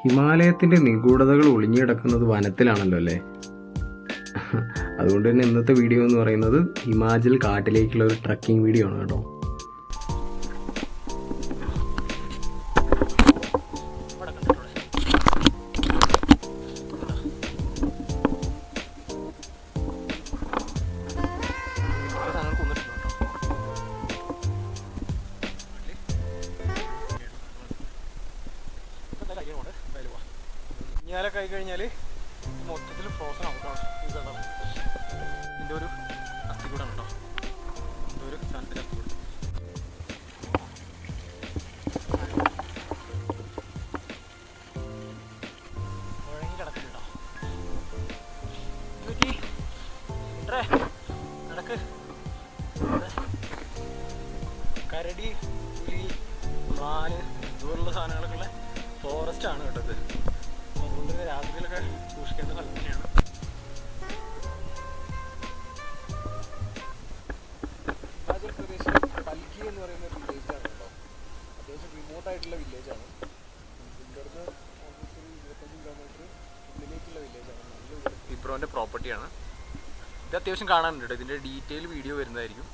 ഹിമാലയത്തിൻ്റെ നിഗൂഢതകൾ ഒളിഞ്ഞുകിടക്കുന്നത് വനത്തിലാണല്ലോ അല്ലേ. അതുകൊണ്ട് തന്നെ ഇന്നത്തെ വീഡിയോ എന്ന് പറയുന്നത് ഹിമാചൽ കാട്ടിലേക്കുള്ള ഒരു ട്രക്കിംഗ് വീഡിയോ ആണ് കേട്ടോ. ഇഞ്ഞാലൊക്കെ ആയി കഴിഞ്ഞാൽ മൊത്തത്തിൽ ഫ്രോസൺ ആവും കേട്ടോ. ഇതിൻ്റെ ഒരു അസ്ഥികൂടാണ് കേട്ടോ. ഇതിൻ്റെ ഒരു സാധനത്തിൻ്റെ അസ്ഥികൂട് കുഴങ്ങി കിടക്കുന്നുണ്ടോ. നടക്ക്. കരടി, പുലി, മാന് ഇതുപോലുള്ള സാധനങ്ങളൊക്കെ ഉള്ള ഫോറസ്റ്റ് ആണ് കേട്ടോ ഇത്. അതുകൊണ്ട് തന്നെ രാത്രിയിലൊക്കെ സൂക്ഷിക്കേണ്ട സ്ഥലം തന്നെയാണ്. ഹിമാചൽ പ്രദേശിലെ പൽക്കി എന്ന് പറയുന്ന ഒരു വില്ലേജാണ് കേട്ടോ. അത്യാവശ്യം റിമോട്ടായിട്ടുള്ള വില്ലേജാണ്. ഇവിടുന്ന് ഓൾമോസ്റ്റ് ഒരു 25 കിലോമീറ്റർ ഉള്ളിലേക്കുള്ള വില്ലേജാണ്. നല്ല വിപ്രോൻ്റെ പ്രോപ്പർട്ടിയാണ് ഇത്. അത്യാവശ്യം കാണാനുണ്ട് കേട്ടോ. ഇതിൻ്റെ ഡീറ്റെയിൽ വീഡിയോ വരുന്നതായിരിക്കും.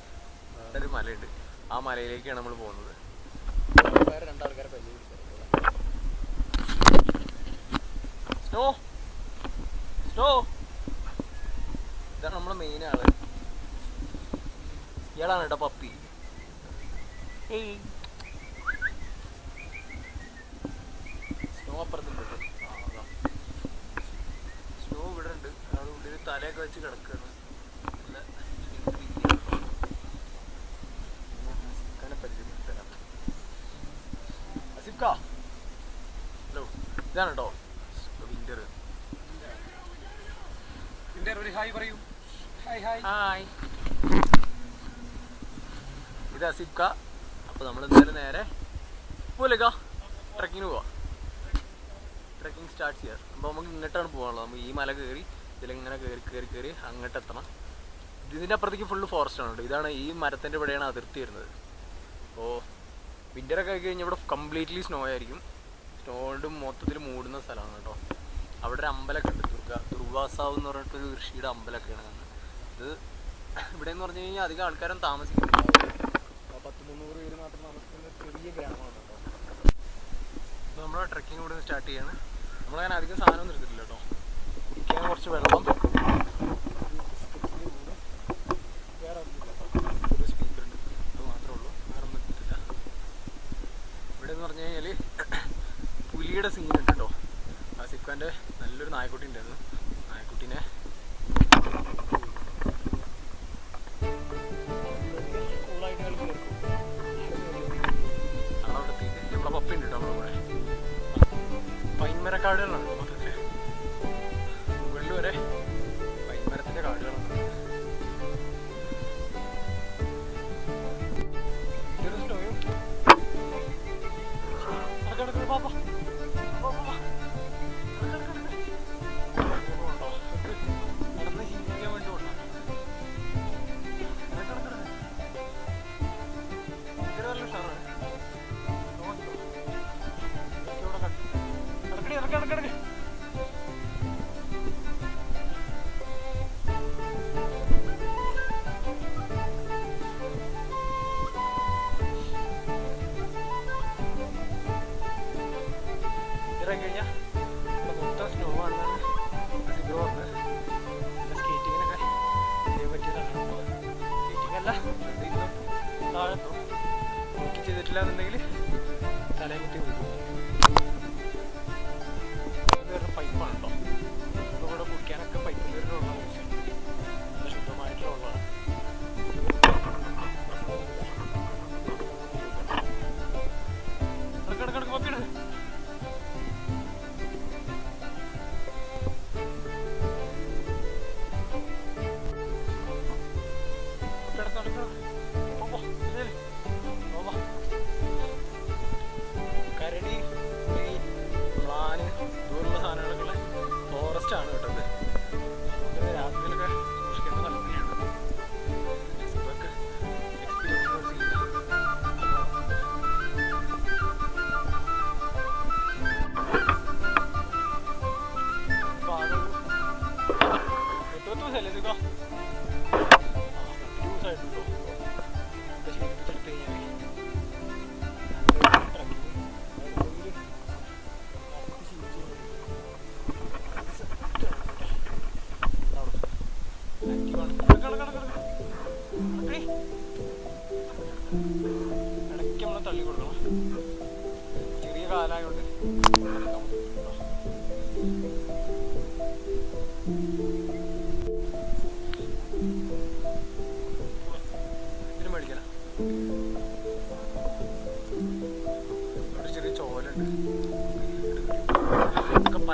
അവിടെ ഒരു മലയുണ്ട്, ആ മലയിലേക്കാണ് നമ്മൾ പോകുന്നത്. വേറെ രണ്ടാൾക്കാരെ പരിചയപ്പെടുത്തുന്നത്. സ്നോ സ്നോ ഇതാണ് നമ്മുടെ മെയിൻ ആള്. ഇയാളാണ് കേട്ടോ പപ്പി. സ്നോ അപ്പുറത്തുണ്ട്. സ്നോ ഇവിടെ ഉണ്ട്. അയാൾ ഉള്ളിൽ തലയൊക്കെ വെച്ച് കിടക്കുകയാണ്. ഹലോ, ഇതാണ് കേട്ടോ വിന്റർ. ഒരു ഹായ് പറയൂ. ഹായ്. ഇത് അസിബ്ക. അപ്പോൾ നമ്മൾ എന്തായാലും നേരെ പോലേക്ക ട്രക്കിങ്ങിന് പോവാം. ട്രക്കിംഗ് സ്റ്റാർട്ട് ചെയ്യാം. അപ്പോൾ നമുക്ക് ഇങ്ങോട്ടാണ് പോകാനുള്ളത്. നമുക്ക് ഈ മല കയറി ഇതിലിങ്ങനെ കയറി അങ്ങോട്ട് എത്തണം. ഇതിൻ്റെ അപ്പുറത്തേക്ക് ഫുള്ള് ഫോറസ്റ്റ് ആണ് കേട്ടോ. ഇതാണ് ഈ മരത്തിൻ്റെ ഇവിടെയാണ് അതിർത്തി വരുന്നത്. അപ്പോൾ വിൻ്ററൊക്കെ ആയി കഴിഞ്ഞാൽ ഇവിടെ കംപ്ലീറ്റ്ലി സ്നോ ആയിരിക്കും. സ്നോ കൊണ്ട് മൊത്തത്തിൽ മൂടുന്ന സ്ഥലമാണ് കേട്ടോ. അവിടെ ഒരു അമ്പലമൊക്കെ ഉണ്ട്. ദുർവാസാവ് എന്ന് പറഞ്ഞിട്ടൊരു ഋഷിയുടെ അമ്പലമൊക്കെയാണ് കാണുന്നത്. ഇത് ഇവിടെ എന്ന് പറഞ്ഞു കഴിഞ്ഞാൽ അധികം ആൾക്കാരും താമസിക്കുന്നില്ല. 100-300 പേര് മാത്രം താമസിക്കുന്ന ചെറിയ ഗ്രാമമാണ് കേട്ടോ. അപ്പോൾ നമ്മൾ ട്രക്കിംഗ് ഇവിടെ സ്റ്റാർട്ട് ചെയ്യാണ്. നമ്മളങ്ങനെ അധികം സാധനമൊന്നും എടുത്തിട്ടില്ല കേട്ടോ. കുടിക്കാൻ കുറച്ച് വെള്ളം, വേറെ ഒരു സ്പീക്കർ ഉണ്ട്, അത് മാത്രമേ ഉള്ളൂ. വേറെ ഒന്നും എടുത്തിട്ടില്ല. ഇവിടെ എന്ന് പറഞ്ഞു കഴിഞ്ഞാൽ പുലിയുടെ സീനുണ്ട് കേട്ടോ. ആസിഫ്ഖാൻ്റെ നല്ലൊരു നായ്ക്കുട്ടി ഉണ്ടായിരുന്നു. നായ്ക്കുട്ടീനെ കൂളായിട്ട് കളി കേൾക്കും. അവിടെ എത്തിയിട്ട് നമ്മുടെ പപ്പ ഉണ്ട് കേട്ടോ. നമ്മുടെ കൂടെ പൈൻമരക്കാടുകളാണ് മൊത്തത്തിൽ. മുകളിൽ വരെ പൈൻമരത്തിൻ്റെ കാടുകളാണ്. ഇതൊരു സ്റ്റോയും അടക്കടക്ക് പാപ്പ നടന്ന് ശീലിക്കാൻ വേണ്ടി കൊണ്ടാണ്. ഭയങ്കര നല്ല ഉഷാറാണ്. ഇടക്കടി ഇറങ്ങി കഴിഞ്ഞാൽ ഇവിടെ മൊത്തം സ്നോ ആണെന്നാണ് സിബ്രോ പറഞ്ഞത്. സ്കേറ്റിങ്ങിനൊക്കെ ചെയ്യാൻ പറ്റിയതാണ്. സ്കേറ്റിംഗ് അല്ല, താഴെത്തും. നോക്കി ചെയ്തിട്ടില്ല എന്നുണ്ടെങ്കിൽ തലയും കുത്തി വീഴും. വേറെ പൈപ്പാണ് കേട്ടോ. ഇവിടെ കുടിക്കാനൊക്കെ പൈപ്പിൽ വരുന്ന വെള്ളമാണ്. നല്ല ശുദ്ധമായിട്ടുള്ള വെള്ളമാണ്. കിടക്കിടക്ക് പപ്പിയിട്. കരടി,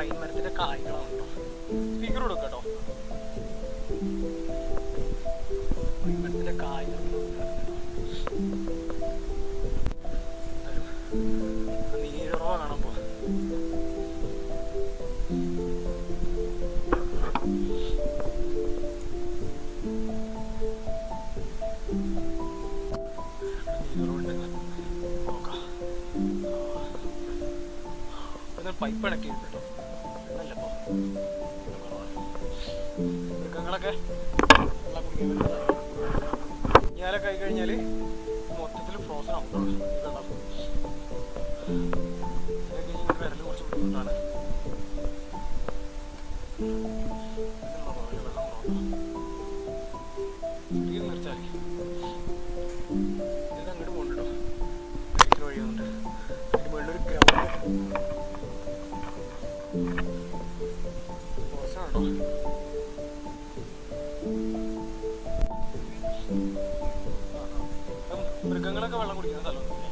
പൈൻ മരത്തിന്റെ കായ്കളാണ് കേട്ടോ. സ്പീക്കർ കൊടുക്കാം കേട്ടോ. പൈൻ മരത്തിന്റെ കായ്കൾ നീരുറവ കാണാൻ പോവാ. പൈപ്പ് ഇടക്കി കേട്ടോ. വെള്ളമല്ലപ്പോ മൃഗങ്ങളൊക്കെ വെള്ളം കുടിക്കാൻ വരുന്നതാണ്. ഞാനൊക്കെ ആയി കഴിഞ്ഞാൽ മൊത്തത്തിൽ ഫ്രോസൺ ആവും വെള്ളം. വിരൽ കുറച്ച് ബുദ്ധിമുട്ടാണ്. നിർച്ചാൽ ഇത് അങ്ങോട്ട് പോകണ്ടോ വഴി വന്നിട്ട് അതിന് മുകളിലൊരു ഗ്രൗണ്ട് ോ മൃഗങ്ങളൊക്കെ വെള്ളം കുടിക്കുന്ന സ്ഥലമൊന്നുമില്ല.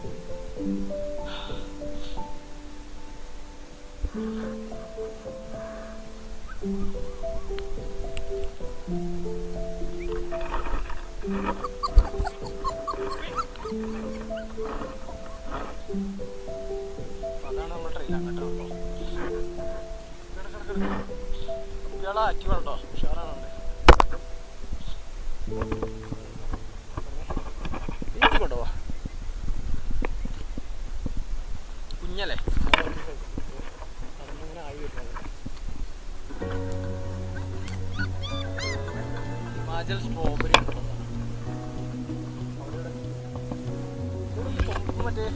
അതാണ് നമ്മൾ ട്രെയിൻ അങ്ങോട്ട് കുട്ടികളെ ആറ്റി വേണ്ടോ ഉഷാറാണുണ്ട്. ബീച്ച് കൊണ്ടുപോവാ കുഞ്ഞല്ലേ അതിങ്ങനെ ആയി വരുന്നത്. ഹിമാചൽ സ്ട്രോബെറി മറ്റേ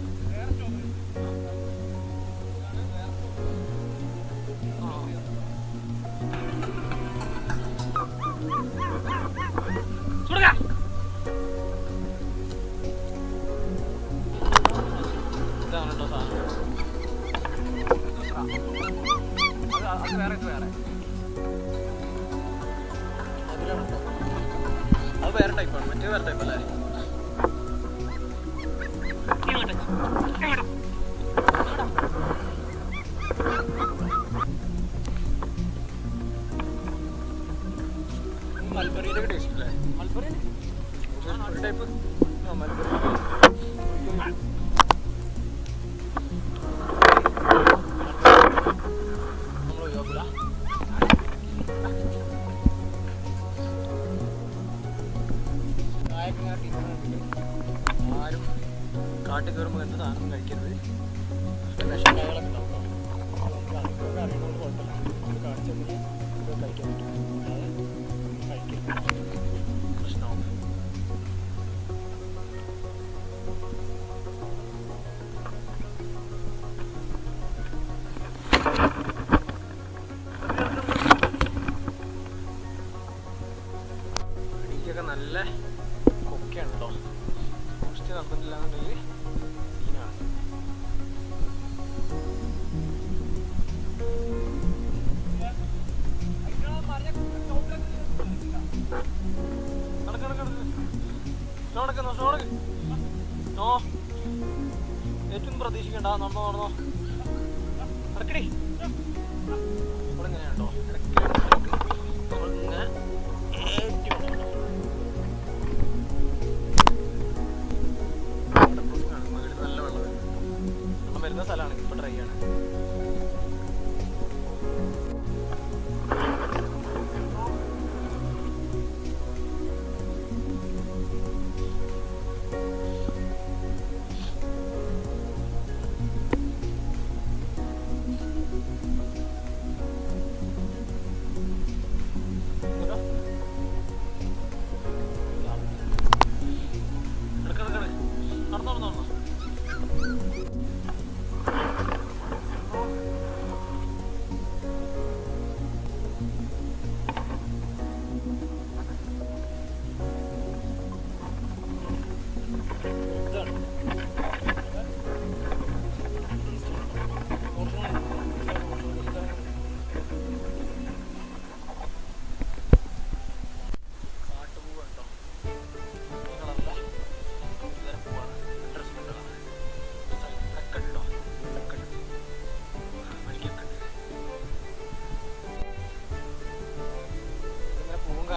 ഇതാണ് കേട്ടോ സാധനം. അത് വേറെ ഇത് വേറെ അത് വേറെ ടൈപ്പാണ്. മറ്റേ വേറെ ടൈപ്പ് അല്ലേ. മൽബറിയുടെ ഒക്കെ ടേസ്റ്റ് അല്ലേ. മൽബറി ഒരു ടൈപ്പ് മൽബറി ആരും കാട്ടിൽ കയറുമ്പോൾ എന്ത് സാധനം കഴിക്കരുത്. വിഷക്കായകളൊക്കെ ഉണ്ടാവും. നമുക്ക് അറിയുന്നതുകൊണ്ട് കുഴപ്പമില്ല. ഇത് കാണിച്ചു കഴിഞ്ഞാൽ ഇത് കഴിക്കാൻ പറ്റും. അല്ലാതെ കഴിക്കരുത്, പ്രശ്നമാവും. അടിക്കൊക്കെ നല്ല കൊക്കയാണ് കേട്ടോ. സൂക്ഷിച്ച് നടന്നിട്ടില്ല എന്നുണ്ടെങ്കിൽ സീനാണ്. ഏറ്റവും പ്രതീക്ഷിക്കണ്ട. നടന്നോ നടന്നോ നടക്കടി. നമ്മളിങ്ങനെയാണോ നമ്മളിങ്ങനെ ഏറ്റവും നല്ല വെള്ളം വരുന്ന സ്ഥലമാണ്. ഇപ്പൊ ട്രൈ ആണ്.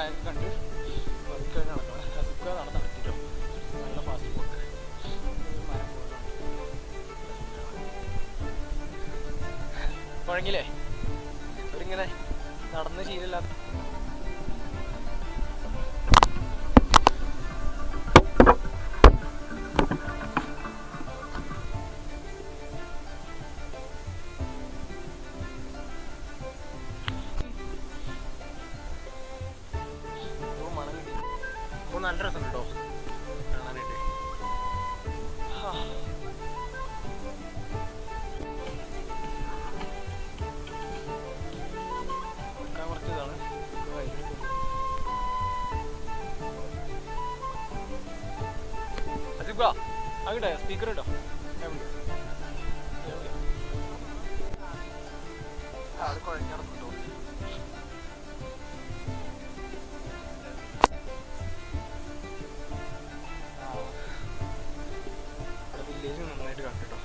ട്രാക്ക് കണ്ട് പതുക്കെ നടക്കണം. ഹസിക്ക നടന്നെത്തിട്ടോ നല്ല ഫാസ്റ്റ് പോക്ക് മരം കുഴങ്ങില്ലേ അവരിങ്ങനെ നടന്ന് ശീലമില്ലാത്ത നല്ല രസം കേട്ടോ കാണാനായിട്ട്. കുറച്ച് ഇതാണ് അസിബ അങ്ങോട്ടെ സ്പീക്കർ കേട്ടോ അത് കുഴഞ്ഞിടത്തുണ്ടോ. വില്ലേജ് നന്നായിട്ട് കണ്ടിട്ടോ.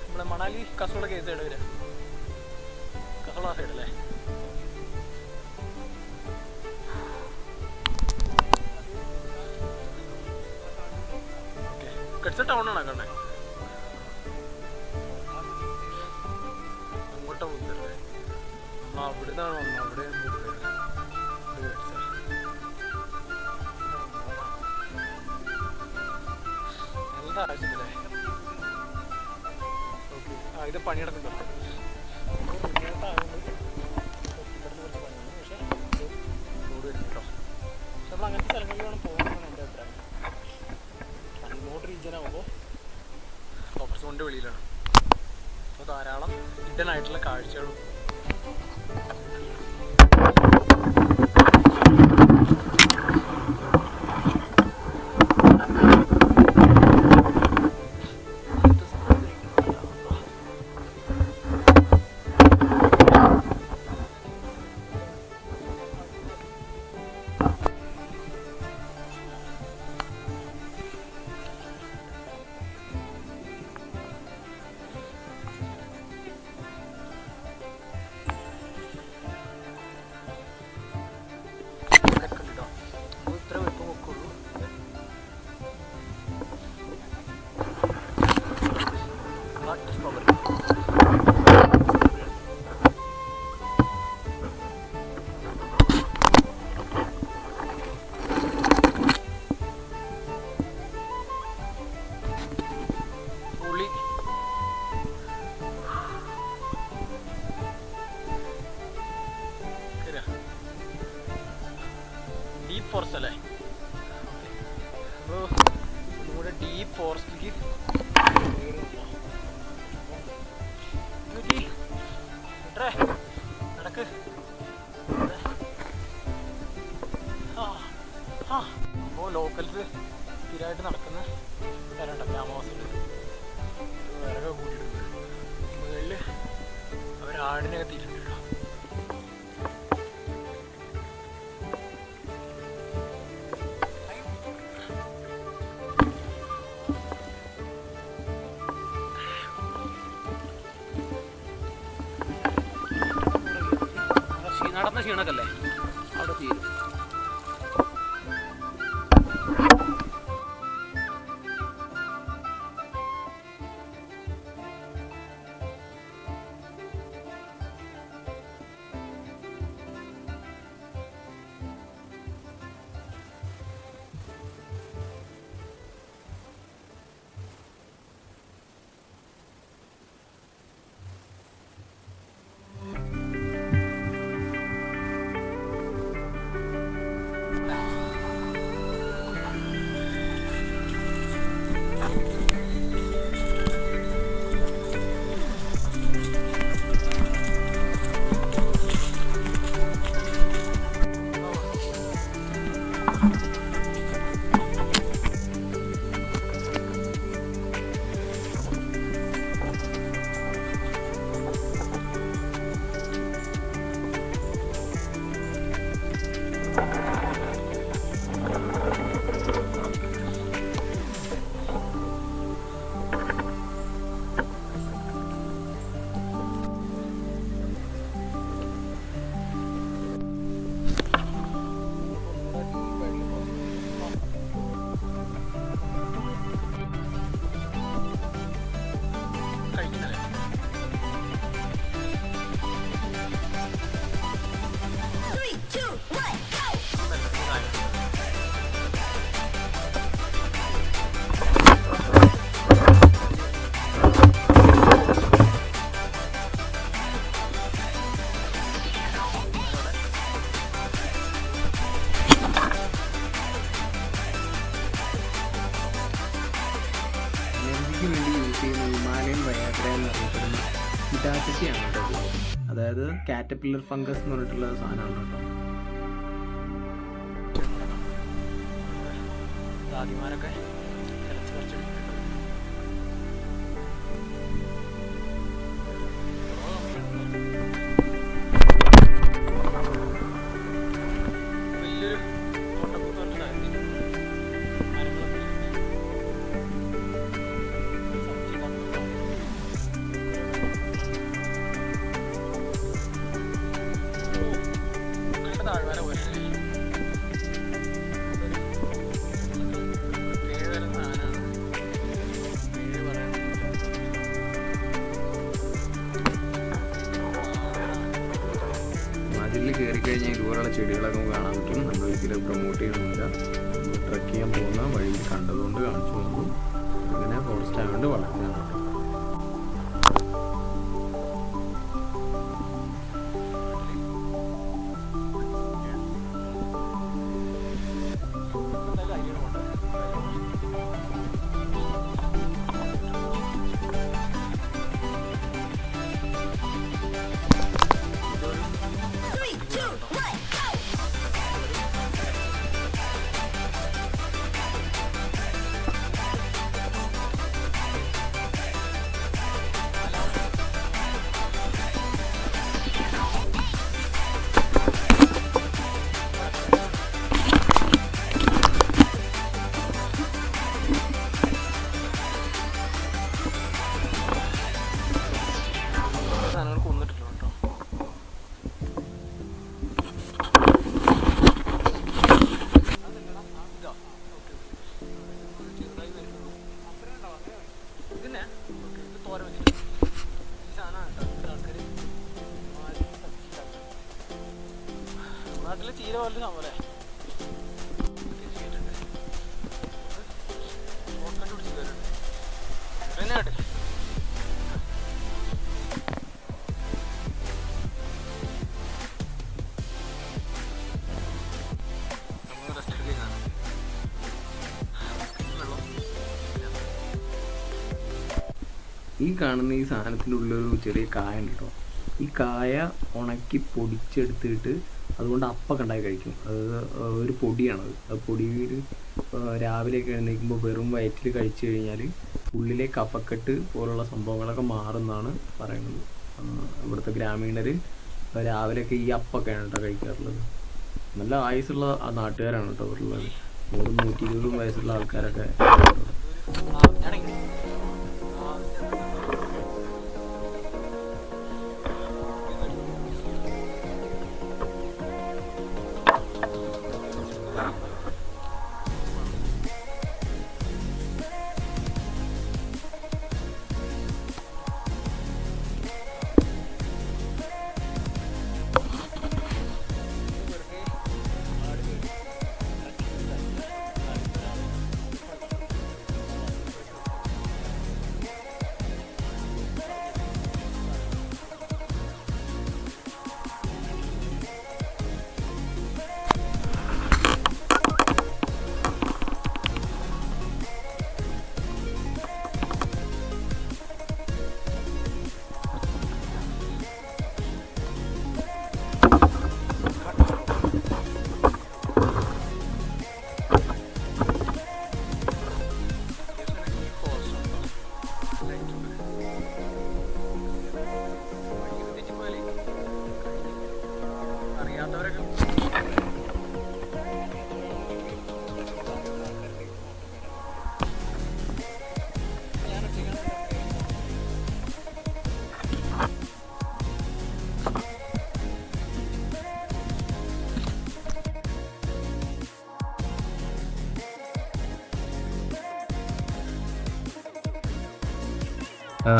നമ്മുടെ മണാലി കസോളൊക്കെ ഏത് സൈഡ് വരിക? കസോള സൈഡ് അല്ലേ? ഓക്കെ കട്സ ടൗണാണോ കണ്ടേ? അങ്ങോട്ടാ പോകുന്നല്ലേ? നമ്മൾ അവിടെ നിന്നാണ് വന്നത്. അവിടെ എന്താ ആവശ്യമില്ലേ? ഓക്കെ ആ ഇത് പണിയെടുക്കുന്നുണ്ടോ? പക്ഷേ റോഡ് വരുന്നുണ്ടോ? പക്ഷെ നമ്മൾ അങ്ങനത്തെ സ്ഥലങ്ങളിലാണ് പോകുന്നതാണ് എൻ്റെ അഭിപ്രായം. റിമോട്ട് റീജിയൻ ആകുമ്പോൾ ഓഫർ സോണിൻ്റെ വെളിയിലാണ്. അപ്പോൾ ധാരാളം ഹിഡൻ ആയിട്ടുള്ള കാഴ്ചകളും ഡീപ്പ് ഫോറസ്റ്റ് അല്ലേ? നമ്മൾ നമ്മുടെ ഡീപ്പ് ഫോറസ്റ്റിലേക്ക് നടക്ക്. അപ്പോൾ ലോക്കൽസ് സ്ഥിരമായിട്ട് നടക്കുന്ന സ്ഥലമുണ്ട് ഗ്രാമവാസികൾ. വിറകൊക്കെ കൂട്ടിയിട്ടുണ്ട്. മുകളിൽ അവർ ആടിനെ എത്തിയിട്ടുണ്ട് കേട്ടോ. നടന്ന ക്ഷീണക്കല്ലേ അവിടെ തീരും. ട്രക്കിങ്ങിന് വേണ്ടി യൂസ് ചെയ്യുന്ന ഹിമാലയൻ വയാഗ്ര എന്നറിയപ്പെടുന്ന ഹിറ്റാച്ചിയാണ് കേട്ടോ ഇത്. അതായത് കാറ്റർപില്ലർ ഫംഗസ് എന്ന് പറഞ്ഞിട്ടുള്ള സാധനമാണ് കേട്ടോ. ദാദിമാരൊക്കെ ഹിമാചലിൽ കയറി കഴിഞ്ഞാൽ ഇതുപോലുള്ള ചെടികളൊക്കെ കാണാൻ പറ്റും. നമ്മൾ ഒരിക്കലും പ്രൊമോട്ട് ചെയ്യണമെന്നില്ല. നമ്മൾ ട്രക്ക് ചെയ്യാൻ പോകുന്ന വഴിയിൽ കണ്ടതുകൊണ്ട് കാണിച്ചു നോക്കും. ഇങ്ങനെ ഫോറസ്റ്റ് ആയതുകൊണ്ട് വളർന്നതാണ് കേട്ടോ. നാട്ടിലെ ചീര പോലെ സംഭവല്ലേ ഈ കാണുന്ന ഈ സാധനത്തിൻ്റെ ഉള്ളൊരു ചെറിയ കായ ഉണ്ട് കേട്ടോ. ഈ കായ ഉണക്കി പൊടിച്ചെടുത്തിട്ട് അതുകൊണ്ട് അപ്പൊക്കെ ഉണ്ടാക്കി കഴിക്കും. അത് ഒരു പൊടിയാണത്. അത് പൊടിയിൽ രാവിലെയൊക്കെ എഴുന്നേൽക്കുമ്പോൾ വെറും വയറ്റിൽ കഴിച്ചു കഴിഞ്ഞാൽ ഉള്ളിലെ കഫക്കെട്ട് പോലുള്ള സംഭവങ്ങളൊക്കെ മാറുമെന്നാണ് പറയുന്നത്. ഇവിടുത്തെ ഗ്രാമീണർ രാവിലെയൊക്കെ ഈ അപ്പൊക്കെയാണ് കേട്ടോ കഴിക്കാറുള്ളത്. നല്ല ആയുസ്സുള്ള ആ നാട്ടുകാരാണ് കേട്ടോ ഇവിടെയുള്ളത്. 100-120 വയസ്സുള്ള ആൾക്കാരൊക്കെ.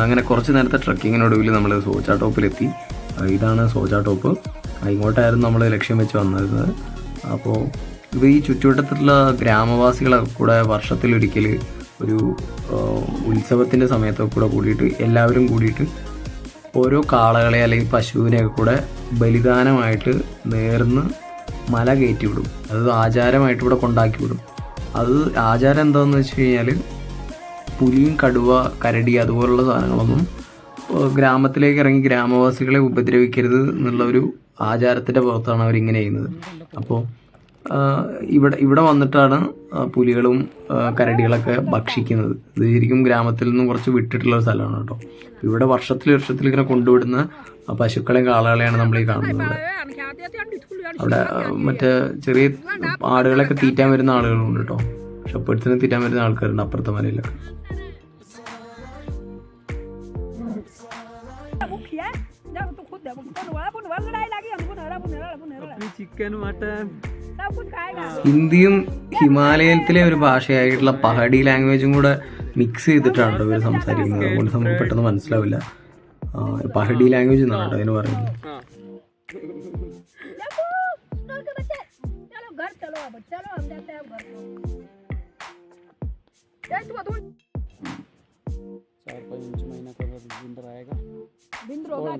അങ്ങനെ കുറച്ച് നേരത്തെ ട്രക്കിങ്ങിനൊടുവിൽ നമ്മൾ സോജ ടോപ്പിലെത്തി. ഇതാണ് സോജ ടോപ്പ്. ഇങ്ങോട്ടായിരുന്നു നമ്മൾ ലക്ഷ്യം വെച്ച് വന്നിരുന്നത്. അപ്പോൾ ഇത് ഈ ചുറ്റുവട്ടത്തുള്ള ഗ്രാമവാസികളൊക്കെ കൂടെ വർഷത്തിലൊരിക്കൽ ഒരു ഉത്സവത്തിൻ്റെ സമയത്തൊക്കെ കൂടെ കൂടിയിട്ട് എല്ലാവരും കൂടിയിട്ട് ഓരോ കാളകളെ അല്ലെങ്കിൽ പശുവിനെയൊക്കെ കൂടെ ബലിദാനമായിട്ട് നേർന്ന് മല കയറ്റി വിടും. അത് ആചാരമായിട്ട് ഇവിടെ കൊണ്ടാക്കി വിടും. അത് ആചാരം എന്താണെന്ന് വെച്ച് കഴിഞ്ഞാൽ പുലിയും കടുവ കരടി അതുപോലുള്ള സാധനങ്ങളൊന്നും ഗ്രാമത്തിലേക്ക് ഇറങ്ങി ഗ്രാമവാസികളെ ഉപദ്രവിക്കരുത് എന്നുള്ള ഒരു ആചാരത്തിൻ്റെ പുറത്താണ് അവരിങ്ങനെ ചെയ്യുന്നത്. അപ്പോൾ ഇവിടെ വന്നിട്ടാണ് പുലികളും കരടികളൊക്കെ ഭക്ഷിക്കുന്നത്. ഇത് ശരിക്കും ഗ്രാമത്തിൽ നിന്നും കുറച്ച് വിട്ടിട്ടുള്ള ഒരു സ്ഥലമാണ് കേട്ടോ. ഇവിടെ വർഷത്തിൽ ഇങ്ങനെ കൊണ്ടുവിടുന്ന പശുക്കളെയും കാളകളെയാണ് നമ്മൾ ഈ കാണുന്നത്. അവിടെ മറ്റേ ചെറിയ ആടുകളൊക്കെ തീറ്റാൻ വരുന്ന ആളുകളുണ്ട് കേട്ടോ. ഷെപ്പേർഡ്സിനെ തീറ്റാൻ വരുന്ന ആൾക്കാരുണ്ട് അപ്പുറത്തെ മലയിലൊക്കെ. ഹിന്ദിയും ഹിമാലയത്തിലെ ഒരു ഭാഷയായിട്ടുള്ള പഹാഡി ലാംഗ്വേജും കൂടെ മിക്സ് ചെയ്തിട്ടാണ് ഇവർ സംസാരിക്കുന്നത്. അതുകൊണ്ട് നമുക്ക് പെട്ടെന്ന് മനസ്സിലാവില്ല. പഹാഡി ലാംഗ്വേജ് എന്നാണ് കേട്ടോ അതിന് പറയുന്നത്.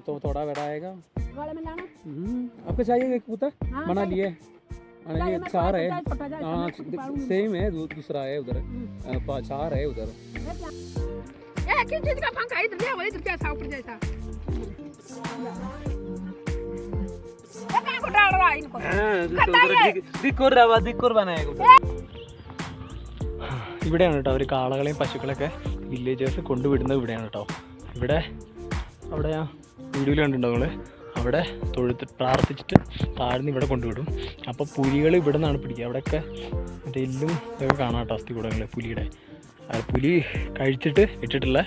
तो थोड़ा बड़ा आएगा आपको चाहिए एक कबूतर बना लिए चार है हाँ सेम है दूसरा है उधर चार है उधर किस चीज का पंखा इधर जा इधर कैसा ऊपर जैसा ये कहां को डाल रहा है इनको दिक्कुर बनाएगा ഇവിടെയാണ് കേട്ടോ അവർ കാളകളെയും പശുക്കളൊക്കെ വില്ലേജേഴ്സ് കൊണ്ടുവിടുന്നത് ഇവിടെയാണ് കേട്ടോ. ഇവിടെ അവിടെ ആ വീഡിയോയിൽ കണ്ടിട്ടുണ്ടോ നിങ്ങൾ? അവിടെ തൊഴുത്ത് പ്രാർത്ഥിച്ചിട്ട് താഴ്ന്ന് ഇവിടെ കൊണ്ടുവിടും. അപ്പോൾ പുലികൾ ഇവിടെ നിന്നാണ് പിടിക്കുക. അവിടെയൊക്കെ മറ്റേ എല്ലും ഇതൊക്കെ കാണാം കേട്ടോ, അസ്ഥികൂടങ്ങൾ പുലിയുടെ. പുലി കഴിച്ചിട്ട് ഇട്ടിട്ടുള്ള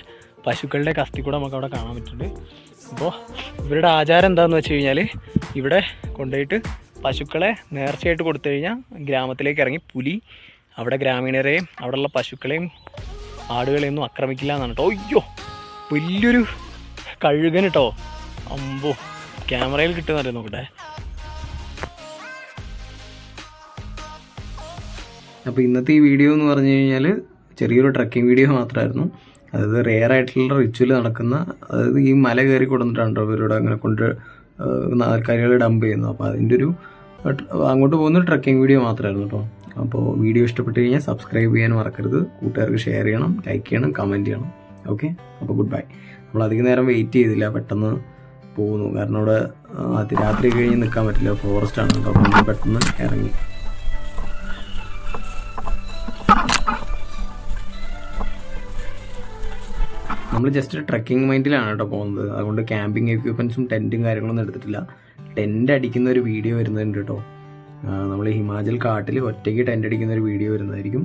പശുക്കളുടെ അസ്ഥികൂടം നമുക്ക് അവിടെ കാണാൻ പറ്റുന്നുണ്ട്. അപ്പോൾ ഇവരുടെ ആചാരം എന്താണെന്ന് വെച്ച് കഴിഞ്ഞാൽ ഇവിടെ കൊണ്ടുപോയിട്ട് പശുക്കളെ നേർച്ചയായിട്ട് കൊടുത്തു കഴിഞ്ഞാൽ ഗ്രാമത്തിലേക്ക് ഇറങ്ങി പുലി അവിടെ ഗ്രാമീണരെയും അവിടെയുള്ള പശുക്കളെയും ആടുകളെയൊന്നും ആക്രമിക്കില്ല എന്നാണ് കേട്ടോ. അയ്യോ വലിയൊരു കഴുകൻ കേട്ടോ. അമ്പോ ക്യാമറയിൽ കിട്ടുന്നറിയാം നോക്കട്ടെ. അപ്പോൾ ഇന്നത്തെ ഈ വീഡിയോ എന്ന് പറഞ്ഞു കഴിഞ്ഞാൽ ചെറിയൊരു ട്രക്കിംഗ് വീഡിയോ മാത്രമായിരുന്നു. അതായത് റെയർ ആയിട്ടുള്ള റിച്വൽ നടക്കുന്ന, അതായത് ഈ മല കയറി കൊടുത്തിട്ടാണ് ഇവരോട് അങ്ങനെ കൊണ്ട് ആൾക്കാരുകൾ ഡംപ് ചെയ്യുന്നത്. അപ്പോൾ അതിൻ്റെ ഒരു അങ്ങോട്ട് പോകുന്ന ട്രക്കിംഗ് വീഡിയോ മാത്രമായിരുന്നു കേട്ടോ. അപ്പോൾ വീഡിയോ ഇഷ്ടപ്പെട്ട് കഴിഞ്ഞാൽ സബ്സ്ക്രൈബ് ചെയ്യാൻ മറക്കരുത്. കൂട്ടുകാർക്ക് ഷെയർ ചെയ്യണം, ലൈക്ക് ചെയ്യണം, കമൻറ്റ് ചെയ്യണം. ഓക്കെ, അപ്പോൾ ഗുഡ് ബൈ. നമ്മൾ അധികം നേരം വെയിറ്റ് ചെയ്തില്ല, പെട്ടെന്ന് പോകുന്നു. കാരണം അവിടെ രാത്രി കഴിഞ്ഞ് നിൽക്കാൻ പറ്റില്ല, ഫോറസ്റ്റ് ആണ് കേട്ടോ. അപ്പോൾ നമ്മൾ പെട്ടെന്ന് ഇറങ്ങി. നമ്മൾ ജസ്റ്റ് ട്രക്കിംഗ് മൈൻഡിലാണ് കേട്ടോ പോകുന്നത്. അതുകൊണ്ട് ക്യാമ്പിംഗ് എക്യുപ്മെൻറ്റ്സും ടെൻറ്റും കാര്യങ്ങളൊന്നും എടുത്തിട്ടില്ല. ടെൻ്റ് അടിക്കുന്ന ഒരു വീഡിയോ വരുന്നുണ്ട് കേട്ടോ. നമ്മൾ ഹിമാചൽ കാട്ടിൽ ഒറ്റയ്ക്ക് ടെൻ്റ് അടിക്കുന്ന ഒരു വീഡിയോ വരുന്നതായിരിക്കും.